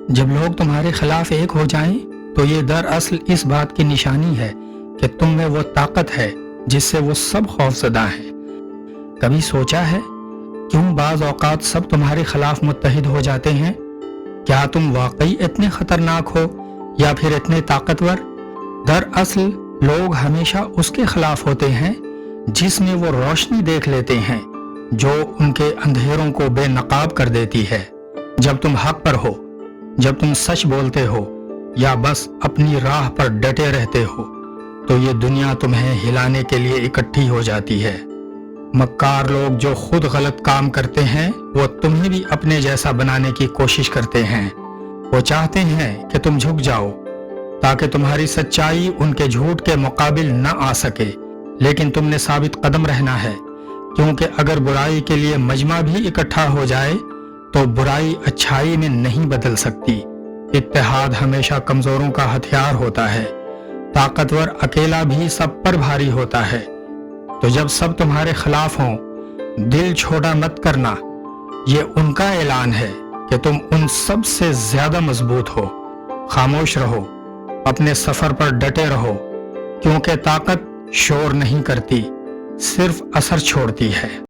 جب لوگ تمہارے خلاف ایک ہو جائیں تو یہ دراصل اس بات کی نشانی ہے کہ تم میں وہ طاقت ہے جس سے وہ سب خوفزدہ ہیں۔ کبھی سوچا ہے کیوں بعض اوقات سب تمہارے خلاف متحد ہو جاتے ہیں؟ کیا تم واقعی اتنے خطرناک ہو یا پھر اتنے طاقتور؟ دراصل لوگ ہمیشہ اس کے خلاف ہوتے ہیں جس میں وہ روشنی دیکھ لیتے ہیں جو ان کے اندھیروں کو بے نقاب کر دیتی ہے۔ جب تم حق پر ہو، جب تم سچ بولتے ہو یا بس اپنی راہ پر ڈٹے رہتے ہو تو یہ دنیا تمہیں ہلانے کے لیے اکٹھی ہو جاتی ہے۔ مکار لوگ جو خود غلط کام کرتے ہیں وہ تمہیں بھی اپنے جیسا بنانے کی کوشش کرتے ہیں۔ وہ چاہتے ہیں کہ تم جھک جاؤ تاکہ تمہاری سچائی ان کے جھوٹ کے مقابل نہ آ سکے، لیکن تم نے ثابت قدم رہنا ہے، کیونکہ اگر برائی کے لیے مجمع بھی اکٹھا ہو جائے تو برائی اچھائی میں نہیں بدل سکتی۔ اتحاد ہمیشہ کمزوروں کا ہتھیار ہوتا ہے، طاقتور اکیلا بھی سب پر بھاری ہوتا ہے۔ تو جب سب تمہارے خلاف ہوں، دل چھوٹا مت کرنا، یہ ان کا اعلان ہے کہ تم ان سب سے زیادہ مضبوط ہو۔ خاموش رہو، اپنے سفر پر ڈٹے رہو، کیونکہ طاقت شور نہیں کرتی، صرف اثر چھوڑتی ہے۔